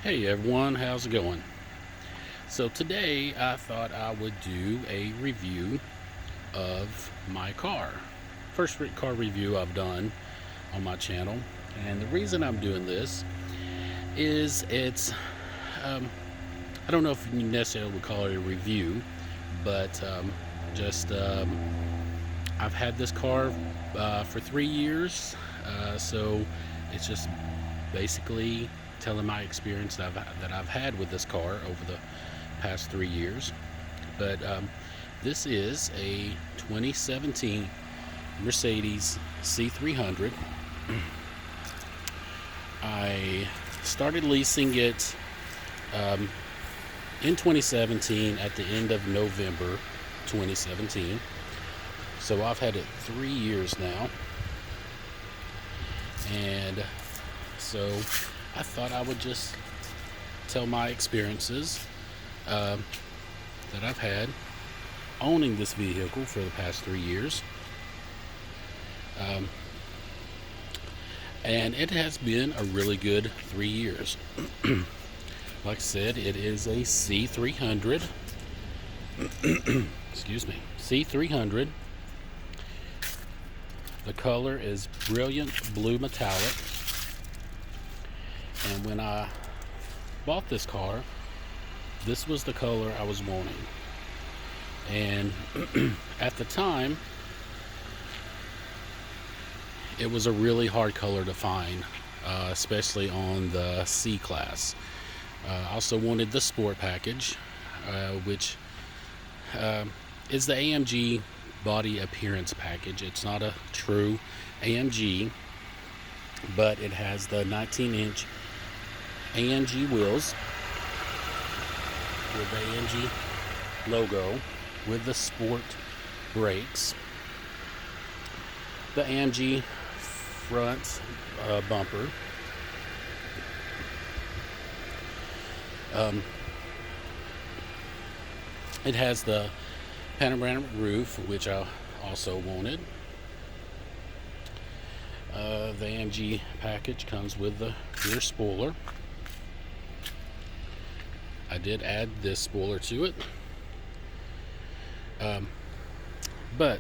Hey everyone, how's it going? So today I thought I would do a review of my car. First car review I've done on my channel. And the reason I'm doing this is um, I don't know if you necessarily would call it a review, but just I've had this car for 3 years. So it's just basically telling my experience that I've had with this car over the past 3 years. But this is a 2017 Mercedes C300. I started leasing it um, in 2017 at the end of November 2017. So I've had it 3 years now. And so I thought I would just tell my experiences that I've had owning this vehicle for the past 3 years. Um, and it has been a really good 3 years. Like I said, it is a C300. Excuse me, C300. The color is brilliant blue metallic. And when I bought this car, this was the color I was wanting. And at the time, it was a really hard color to find, especially on the C class. I also wanted the sport package, which is the AMG body appearance package. It's not a true AMG, but it has the 19-inch AMG wheels with the AMG logo, with the sport brakes, the AMG front bumper, it has the panoramic roof, which I also wanted. The AMG package comes with the rear spoiler. I did add this spoiler to it. But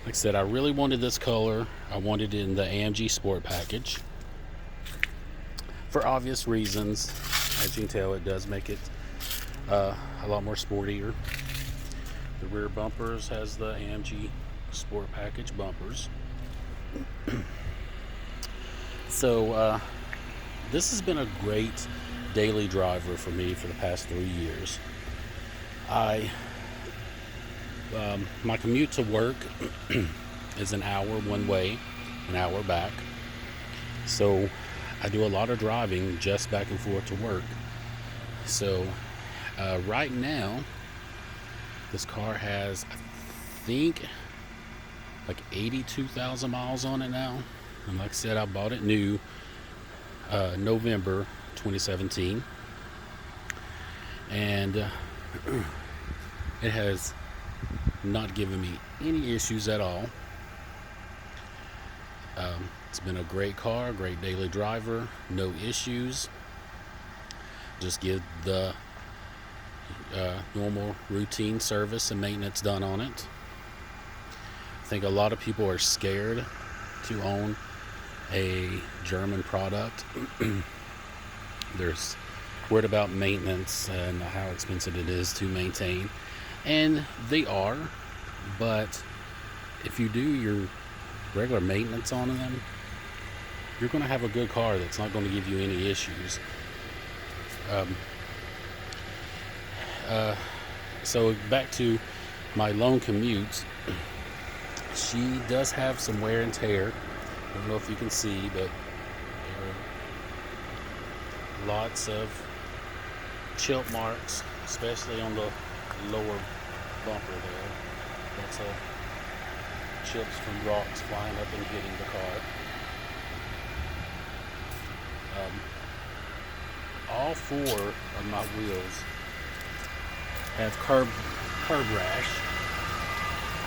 like I said, I really wanted this color. I wanted it in the AMG Sport package for obvious reasons. As you can tell, it does make it a lot more sportier. The rear bumpers has the AMG Sport package bumpers. So this has been a great daily driver for me for the past 3 years. My commute to work is an hour one way, an hour back. So I do a lot of driving just back and forth to work. So right now, this car has, I think, like 82,000 miles on it now. And like I said, I bought it new November 2017. And it has not given me any issues at all. It's been a great car, great daily driver, no issues. Just get the normal routine service and maintenance done on it. I think a lot of people are scared to own a German product. They're worried about maintenance and how expensive it is to maintain. And they are, but if you do your regular maintenance on them, you're going to have a good car that's not going to give you any issues. So back to my long commutes. She does have some wear and tear. I don't know if you can see, but there are lots of chip marks, especially on the lower bumper there. That's chips from rocks flying up and hitting the car. All four of my wheels have curb rash,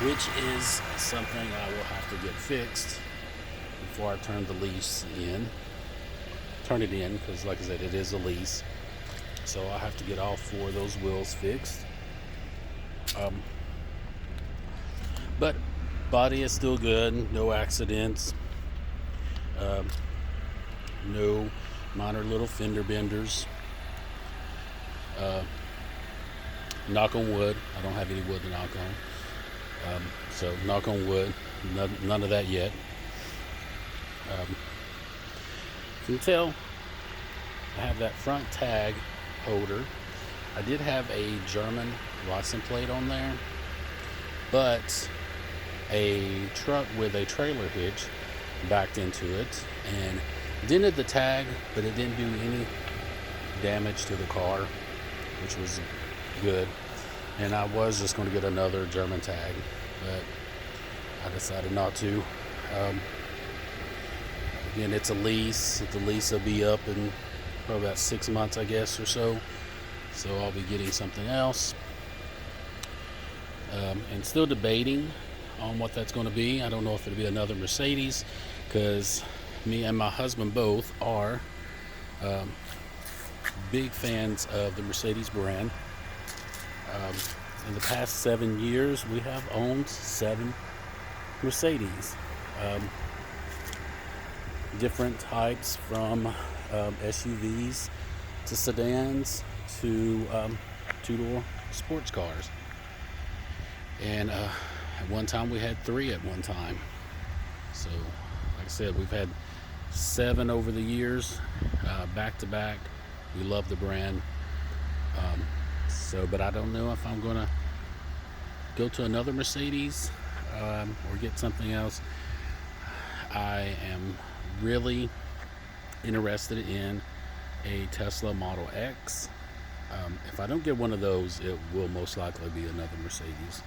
which is something I will have to get fixed before I turn the turn it in because, like I said, it is a lease. So I'll have to get all 4 of those wheels fixed. But body is still good, no accidents, no minor little fender benders. Knock on wood. I don't have any wood to knock on. So knock on wood. None of that yet. You can tell I have that front tag holder. I did have a German license plate on there, but a truck with a trailer hitch backed into it and dented the tag, but it didn't do any damage to the car, which was good. And I was just going to get another German tag, but I decided not to. Again, it's a lease. The lease will be up in probably about 6 months, I guess, or so. So I'll be getting something else. And still debating on what that's going to be. I don't know if it'll be another Mercedes, because me and my husband both are big fans of the Mercedes brand. In the past 7 years, we have owned 7 Mercedes. Different types, from SUVs to sedans to 2-door sports cars. And at one time we had 3 at one time. So like I said, we've had 7 over the years, back to back. We love the brand. But I don't know if I'm gonna go to another Mercedes or get something else. I am really interested in a Tesla Model X. If I don't get one of those, it will most likely be another Mercedes.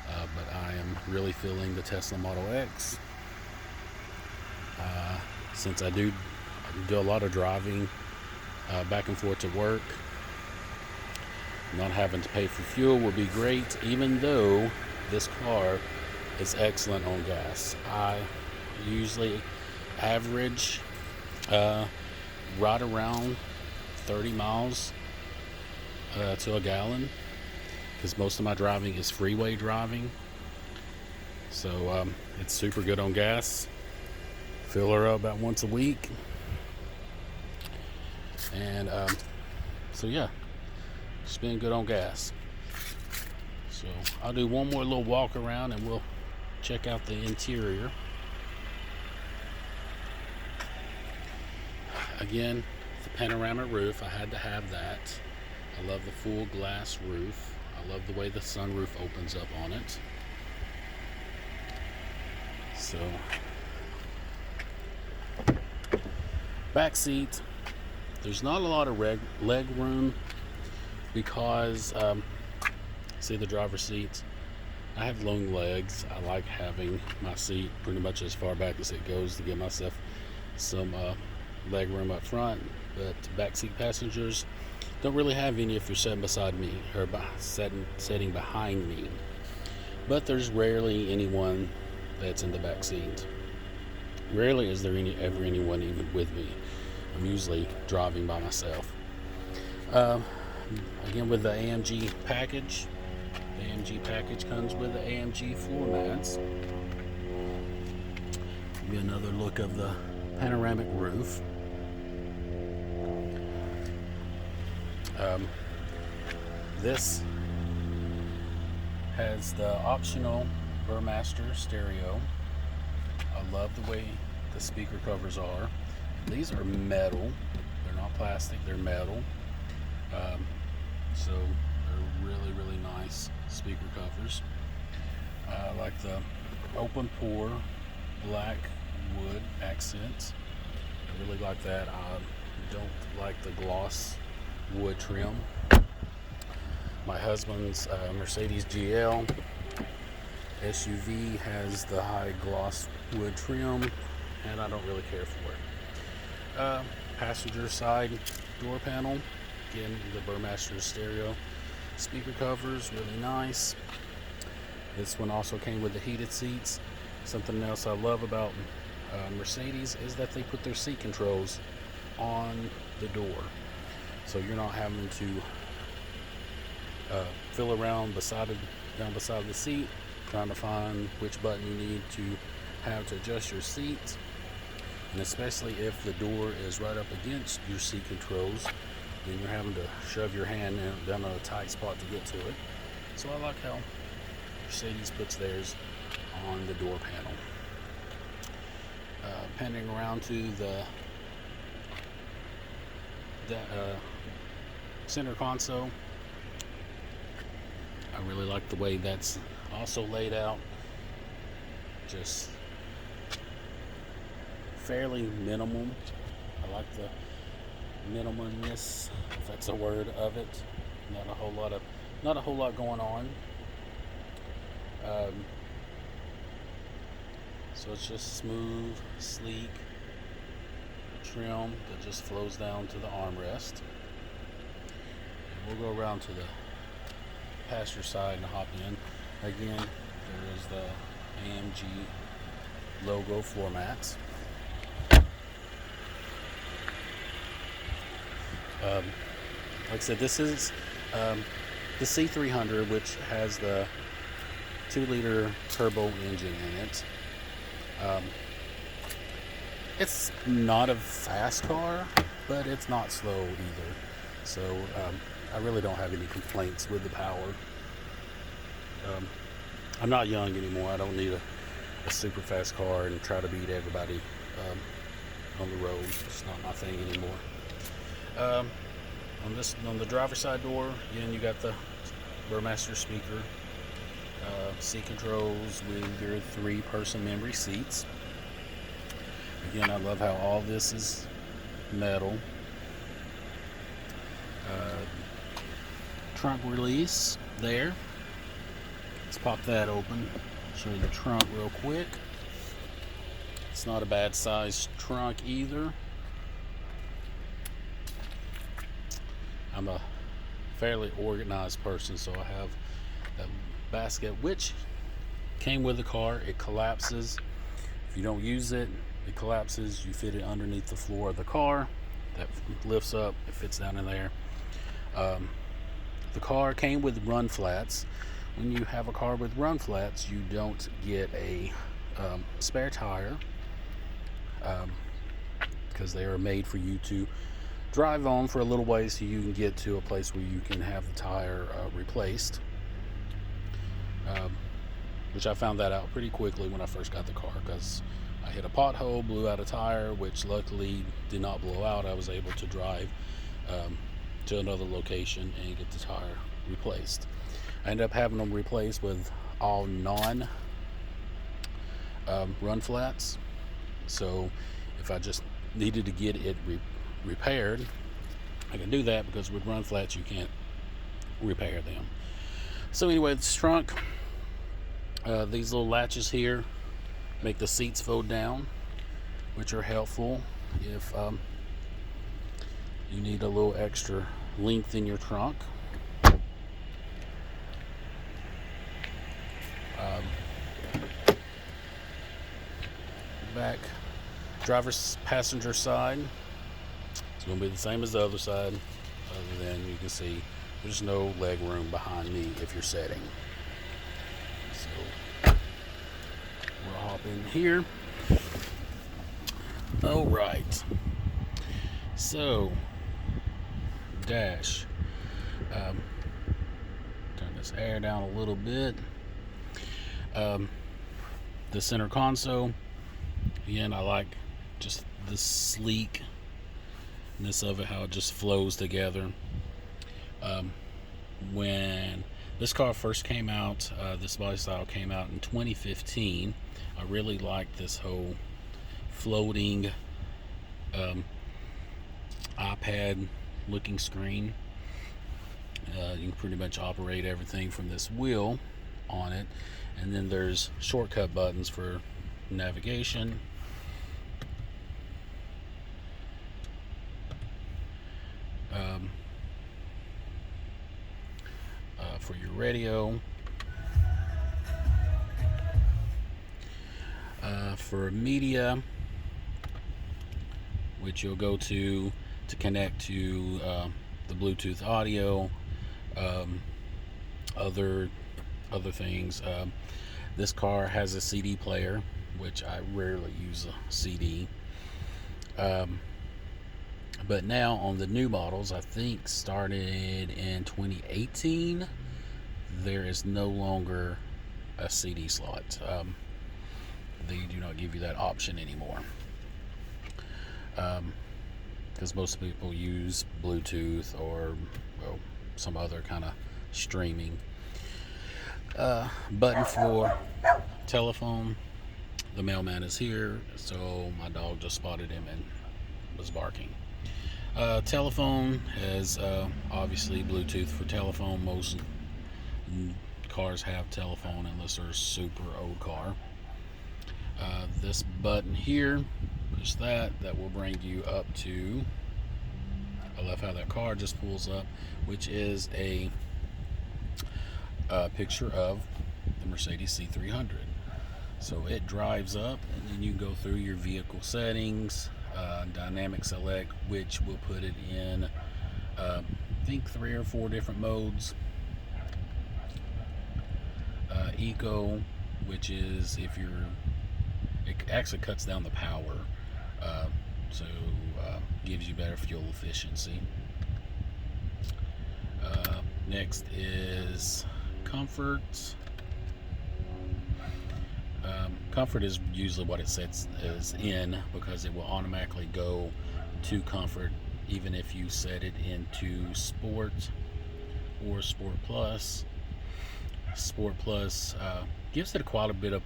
But I am really feeling the Tesla Model X. Since I do a lot of driving back and forth to work, not having to pay for fuel will be great, even though this car is excellent on gas. I usually average right around 30 miles to a gallon, because most of my driving is freeway driving. So it's super good on gas. Fill her up about once a week. And so yeah, it's been good on gas. So I'll do one more little walk around and we'll check out the interior. Again, the panoramic roof, I had to have that. I love the full glass roof. I love the way the sunroof opens up on it. So, back seat, there's not a lot of leg room, because see the driver's seat, I have long legs. I like having my seat pretty much as far back as it goes to give myself some leg room up front. But backseat passengers don't really have any if you're sitting beside me or sitting behind me. But there's rarely anyone that's in the back seat. Rarely is there ever anyone even with me. I'm usually driving by myself. Again, with the AMG package, the AMG package comes with the AMG floor mats. Give you another look of the panoramic roof. This has the optional Burmaster stereo. I love the way the speaker covers are. These are metal. They're not plastic, they're metal. So they're really, really nice speaker covers. I like the open pore black wood accents. I really like that. I don't like the gloss wood trim. My husband's Mercedes GL SUV has the high gloss wood trim, and I don't really care for it. Passenger side door panel, again, the Burmaster stereo speaker covers, really nice. This one also came with the heated seats. Something else I love about Mercedes is that they put their seat controls on the door, so you're not having to fill around down beside the seat trying to find which button you need to have to adjust your seat. And especially if the door is right up against your seat controls, then you're having to shove your hand down a tight spot to get to it. So I like how Mercedes puts theirs on the door panel. Panning around to the center console, I really like the way that's also laid out. Just fairly minimum. I like the minimalness, if that's a word, of it. Not a whole lot going on. So it's just smooth, sleek trim that just flows down to the armrest. And we'll go around to the passenger side and hop in. Again, there is the AMG logo floor mats. Like I said, this is the C300, which has the 2-liter turbo engine in it. It's not a fast car, but it's not slow either. So I really don't have any complaints with the power. I'm not young anymore. I don't need a super fast car and try to beat everybody on the road. It's not my thing anymore. On the driver's side door, again, you got the Burmaster speaker, seat controls with your 3-person memory seats. Again, I love how all this is metal. Trunk release there. Let's pop that open. Show you the trunk real quick. It's not a bad sized trunk either. I'm a fairly organized person, so I have a basket which came with the car. It collapses. If you don't use it, it collapses. You fit it underneath the floor of the car. That lifts up. It fits down in there. The car came with run flats. When you have a car with run flats, you don't get a spare tire because they are made for you to drive on for a little ways so you can get to a place where you can have the tire replaced. Which I found that out pretty quickly when I first got the car, because I hit a pothole, blew out a tire, which luckily did not blow out. I was able to drive to another location and get the tire replaced. I ended up having them replaced with all non run flats. So if I just needed to get it repaired, I can do that, because with run flats you can't repair them. So anyway, this trunk, these little latches here make the seats fold down, which are helpful if you need a little extra length in your trunk. Back driver's passenger side, it's going to be the same as the other side, other than you can see there's no leg room behind me if you're sitting. So we'll hop in here. All right. So dash. Turn this air down a little bit. The center console. Again, I like just the sleekness of it, how it just flows together. When this car first came out, this body style came out in 2015. I really liked this whole floating iPad looking screen. You can pretty much operate everything from this wheel on it, and then there's shortcut buttons for navigation, for your radio, for media, which you'll go to connect to the Bluetooth audio, um, other things. This car has a CD player, which I rarely use a CD. But now on the new models, I think started in 2018, there is no longer a CD slot. They do not give you that option anymore, because most people use Bluetooth or, well, some other kind of streaming. Button for telephone. The mailman is here, so my dog just spotted him and was barking. Telephone has obviously Bluetooth for telephone. Most cars have telephone unless they're a super old car. This button here, push that will bring you up to, I love how that car just pulls up, which is a picture of the Mercedes C300. So it drives up, and then you go through your vehicle settings, dynamic select, which will put it in I think 3 or 4 different modes. Eco, which is if you're, it actually cuts down the power, so gives you better fuel efficiency. Next is comfort. Comfort is usually what it sets as in, because it will automatically go to comfort even if you set it into sport or sport plus. Sport plus gives it quite a bit of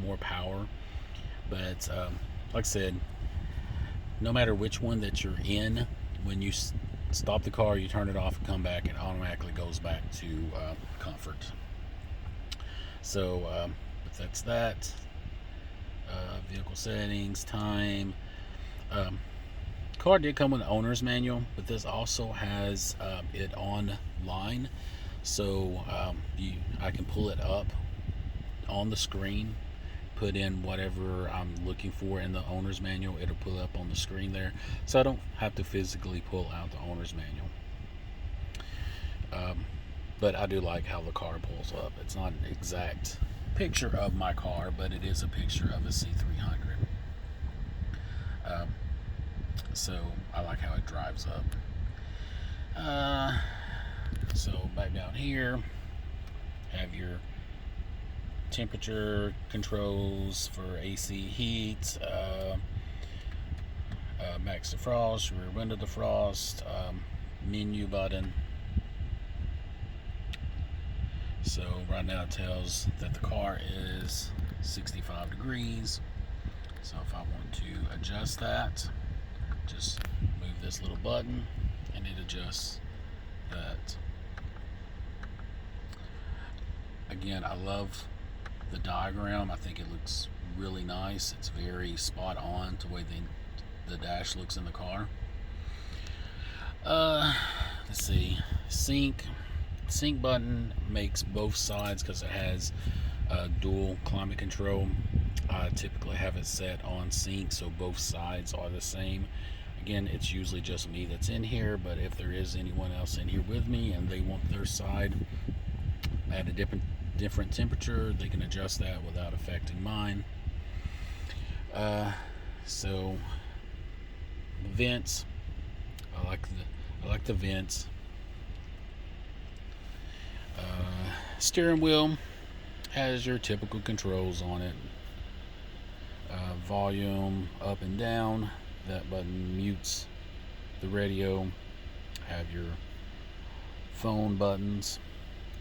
more power, but like I said, no matter which one that you're in, when you stop the car, you turn it off and come back, it automatically goes back to comfort. So but that's that. Vehicle settings, time. Car did come with an owner's manual, but this also has it online, so I can pull it up on the screen, put in whatever I'm looking for in the owner's manual. It'll pull up on the screen there, so I don't have to physically pull out the owner's manual. But I do like how the car pulls up. It's not an exact picture of my car, but it is a picture of a C300. So I like how it drives up. So back down here, have your temperature controls for AC heat, max defrost, rear window defrost, menu button. So right now it tells that the car is 65 degrees. So if I want to adjust that, just move this little button and it adjusts that. Again, I love the diagram. I think it looks really nice. It's very spot on to the way the dash looks in the car. Let's see, sync button makes both sides because it has dual climate control. I typically have it set on sync so both sides are the same. Again, it's usually just me that's in here, but if there is anyone else in here with me and they want their side at a different temperature, they can adjust that without affecting mine. So vents, I like the vents. Steering wheel has your typical controls on it. Volume up and down. That button mutes the radio. Have your phone buttons.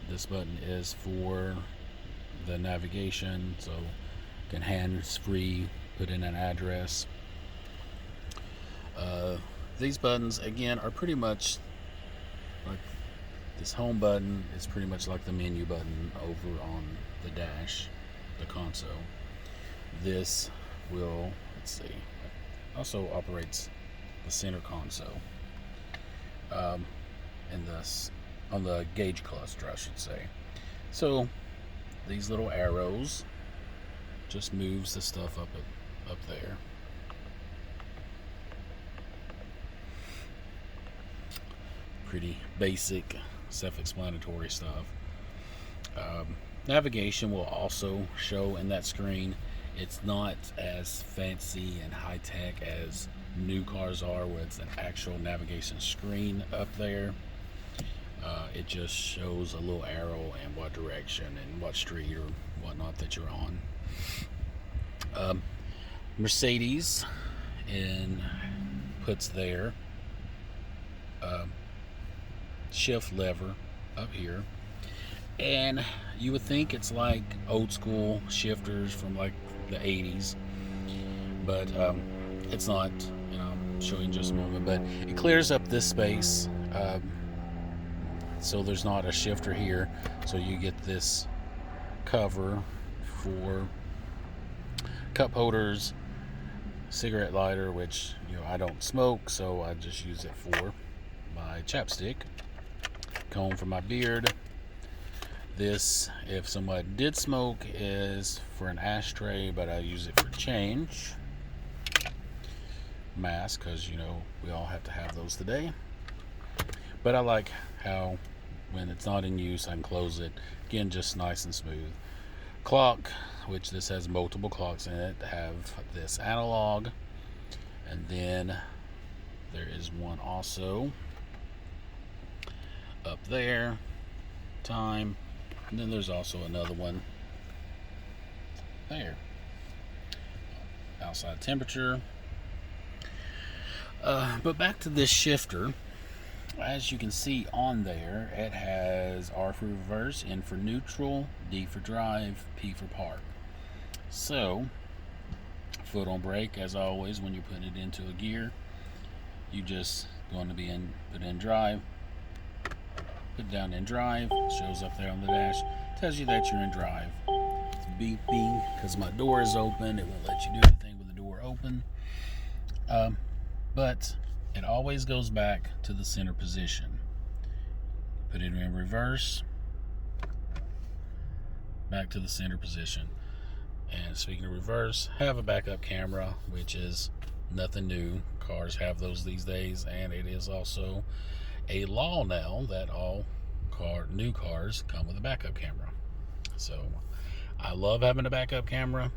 This button is for the navigation, so you can hands-free put in an address. These buttons again are pretty much like this home button is pretty much like the menu button over on the dash, the console. This will, let's see, also operates the center console, and this on the gauge cluster, I should say. So these little arrows just moves the stuff up there. pretty basic, self-explanatory stuff. Navigation will also show in that screen. It's not as fancy and high-tech as new cars are, where it's an actual navigation screen up there. It just shows a little arrow and what direction and what street or whatnot that you're on. Mercedes puts their shift lever up here, and you would think it's like old school shifters from like the 80s, but it's not. I'll show you in just a moment, but it clears up this space, so there's not a shifter here, so you get this cover for cup holders, cigarette lighter, which I don't smoke, so I just use it for my chapstick, comb for my beard. This, if somebody did smoke, is for an ashtray, but I use it for change. Mask, because we all have to have those today. But I like how when it's not in use, I can close it. Again, just nice and smooth. Clock, which this has multiple clocks in it, have this analog, and then there is one also up there, time, and then there's also another one there, outside temperature. But back to this shifter. As you can see on there, it has R for reverse, N for neutral, D for drive, P for park. So, foot on brake, as always, when you're putting it into a gear, you just going to put in drive, put down in drive, shows up there on the dash, tells you that you're in drive. It's beeping because my door is open. It won't let you do anything with the door open. But it always goes back to the center position. Put it in reverse, back to the center position. And speaking of reverse, have a backup camera, which is nothing new. Cars have those these days, and it is also a law now that all new cars come with a backup camera. So I love having a backup camera,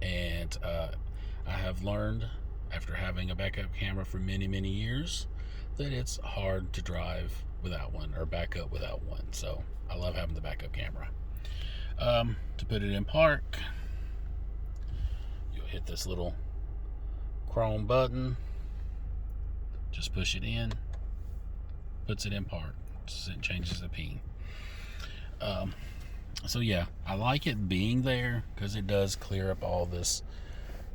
and I have learned, after having a backup camera for many years, that it's hard to drive without one, or back up without one. So I love having the backup camera. To put it in park, you'll hit this little chrome button, just push it in, puts it in park, so it changes the P. So yeah, I like it being there because it does clear up all this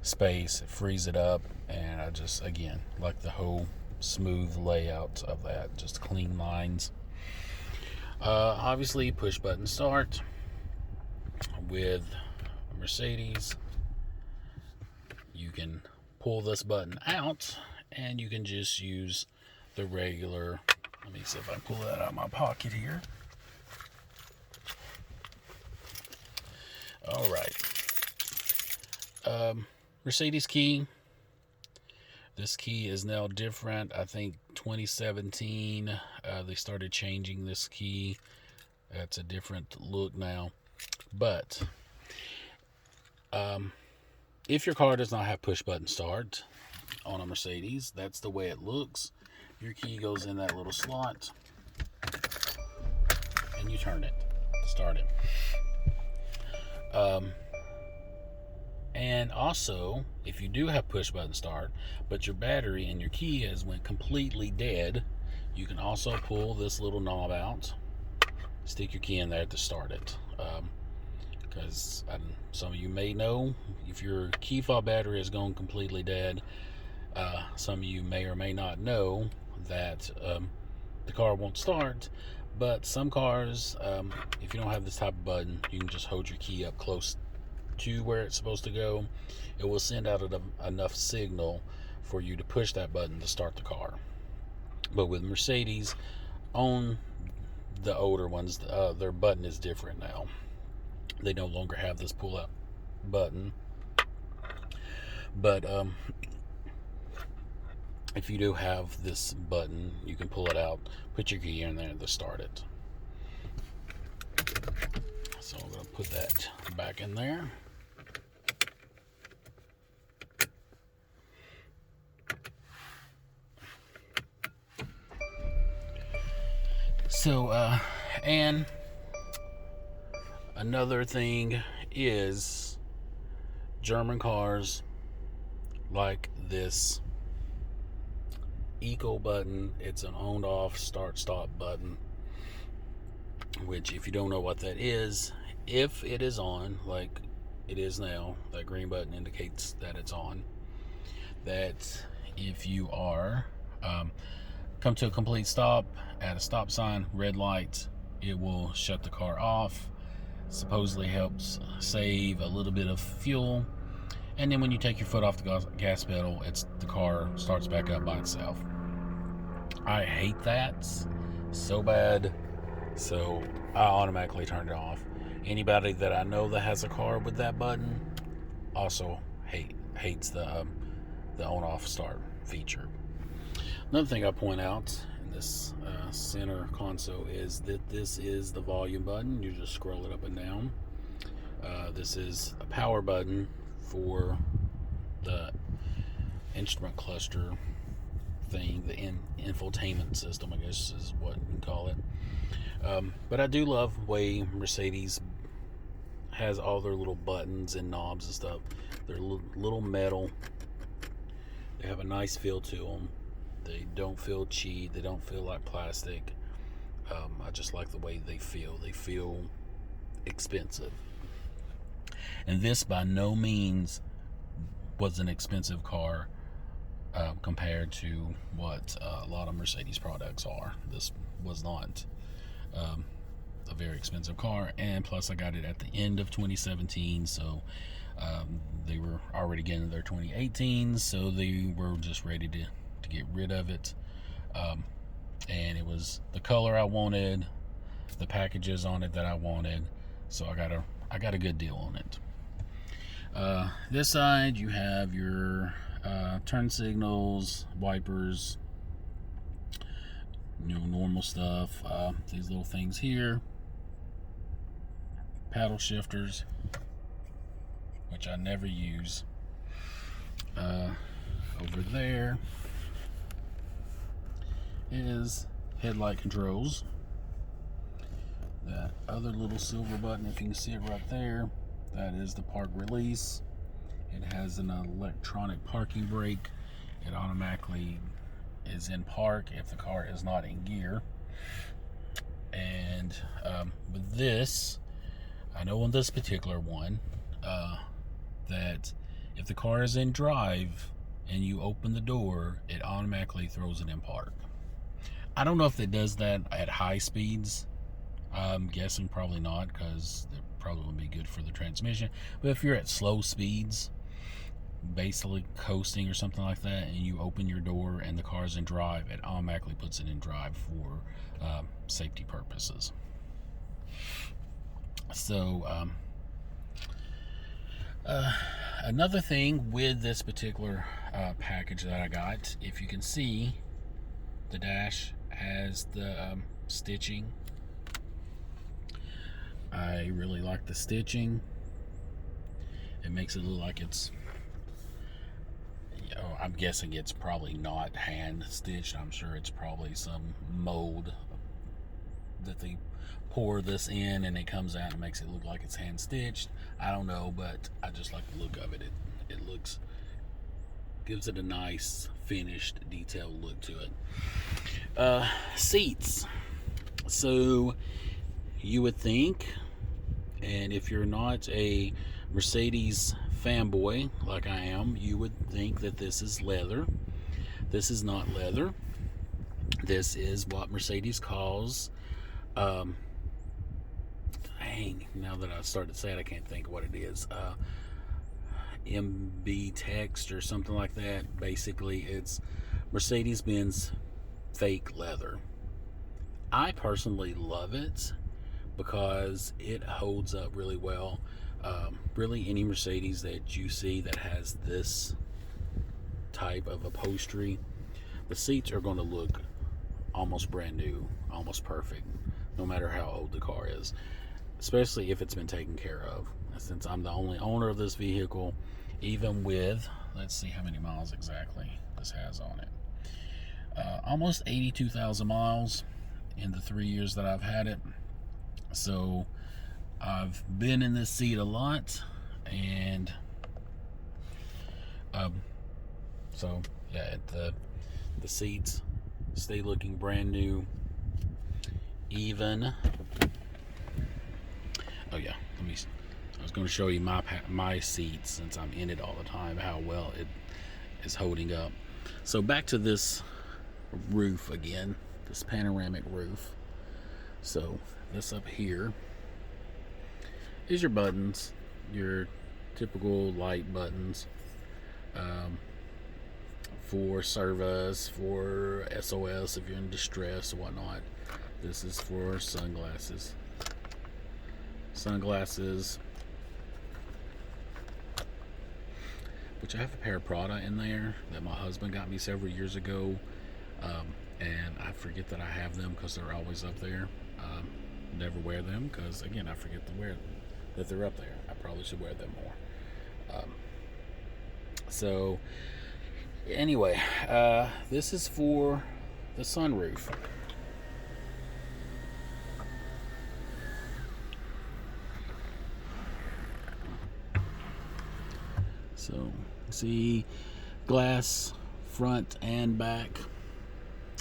space, it frees it up, and I just, again, like the whole smooth layout of that, just clean lines. Obviously, push button start with Mercedes. You can pull this button out, and you can just use the regular. Let me see if I can pull that out of my pocket here. All right. Mercedes key. This key is now different. I think 2017 they started changing this key. It's a different look now. But if your car does not have push button start on a Mercedes, that's the way it looks. Your key goes in that little slot, and you turn it to start it. And also, if you do have push button start, but your battery and your key has went completely dead, you can also pull this little knob out, stick your key in there to start it. Because some of you may know, if your key fob battery is gone completely dead, some of you may or may not know that the car won't start. But some cars, if you don't have this type of button, you can just hold your key up close to where it's supposed to go. It will send out enough signal for you to push that button to start the car. But with Mercedes, on the older ones, their button is different now. They no longer have this pull out button. But if you do have this button, you can pull it out, put your key in there to start it. So I'm going to put that back in there. So, and another thing is German cars like this eco button. It's an on off start stop button, which if you don't know what that is, if it is on like it is now, that green button indicates that it's on. That if you are come to a complete stop at a stop sign, red light, it will shut the car off. Supposedly helps save a little bit of fuel, and then when you take your foot off the gas pedal, the car starts back up by itself. I hate that so bad, so I automatically turned it off. Anybody that I know that has a car with that button also hates the on-off start feature. Another thing I point out in this center console is that this is the volume button. You just scroll it up and down. This is a power button for the instrument cluster thing, the infotainment system, I guess is what you can call it. But I do love the way Mercedes has all their little buttons and knobs and stuff. They're little metal. They have a nice feel to them. They don't feel cheap. They don't feel like plastic. I just like the way they feel. They feel expensive. And this by no means was an expensive car compared to what a lot of Mercedes products are. This was not a very expensive car, and plus I got it at the end of 2017, so they were already getting their 2018s, so they were just ready to get rid of it. And it was the color I wanted, the packages on it that I wanted, so I got a good deal on it. This side you have your turn signals, wipers, normal stuff. These little things here, paddle shifters, which I never use. Over there is headlight controls. That other little silver button, if you can see it right there, that is the park release. It has an electronic parking brake. It automatically is in park if the car is not in gear. And with this, I know on this particular one that if the car is in drive and you open the door, it automatically throws it in park. I don't know if it does that at high speeds. I'm guessing probably not, because it probably wouldn't be good for the transmission. But if you're at slow speeds, basically coasting or something like that, and you open your door and the car's in drive, it automatically puts it in drive for safety purposes. So another thing with this particular package that I got, if you can see, the dash has the stitching. I really like the stitching. It makes it look like it's, I'm guessing it's probably not hand stitched. I'm sure it's probably some mold that they pour this in and it comes out and makes it look like it's hand stitched. I don't know, but I just like the look of it. It gives it a nice finished detailed look to it. Seats. So you would think, and if you're not a Mercedes fanboy like I am, you would think that this is leather. This is not leather. This is what Mercedes calls now that I started to say it, I can't think what it is. MB text or something like that. Basically, it's Mercedes-Benz fake leather. I personally love it because it holds up really well. Really, any Mercedes that you see that has this type of upholstery, the seats are going to look almost brand new, almost perfect, no matter how old the car is, especially if it's been taken care of. Since I'm the only owner of this vehicle, even with, let's see how many miles exactly this has on it. Almost 82,000 miles in the 3 years that I've had it. So I've been in this seat a lot, and so yeah, the seats stay looking brand new. Even, oh yeah, I was going to show you my seats, since I'm in it all the time, how well it is holding up. So back to this roof again, this panoramic roof. So this up here is your buttons, your typical light buttons, for service, for SOS if you're in distress or whatnot. This is for sunglasses. Which I have a pair of Prada in there that my husband got me several years ago, and I forget that I have them because they're always up there. Never wear them because, again, I forget to wear them, that they're up there. I probably should wear them more. So anyway, this is for the sunroof. So see, glass front and back,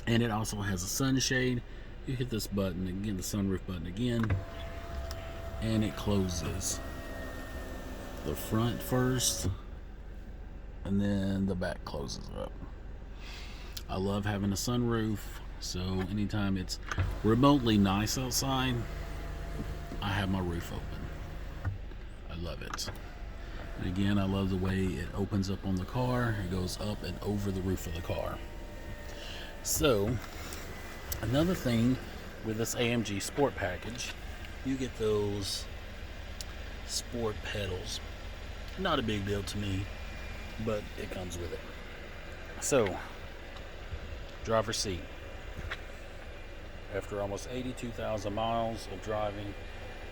and it also has a sunshade. You hit this button again, the sunroof button again, and it closes. The front first, and then the back closes up. I love having a sunroof, so anytime it's remotely nice outside, I have my roof open. I love it. And again, I love the way it opens up on the car. It goes up and over the roof of the car. So another thing with this AMG Sport package, you get those sport pedals. Not a big deal to me, but it comes with it. So, driver's seat. After almost 82,000 miles of driving,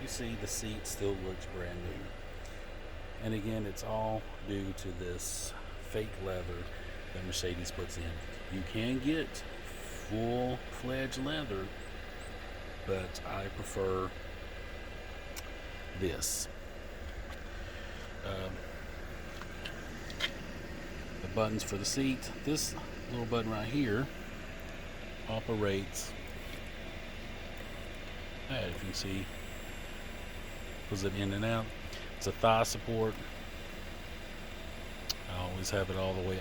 you see the seat still looks brand new. And again, it's all due to this fake leather that Mercedes puts in. You can get full-fledged leather, but I prefer this. The buttons for the seat. This little button right here operates, as you can see, pulls it in and out. It's a thigh support. I always have it all the way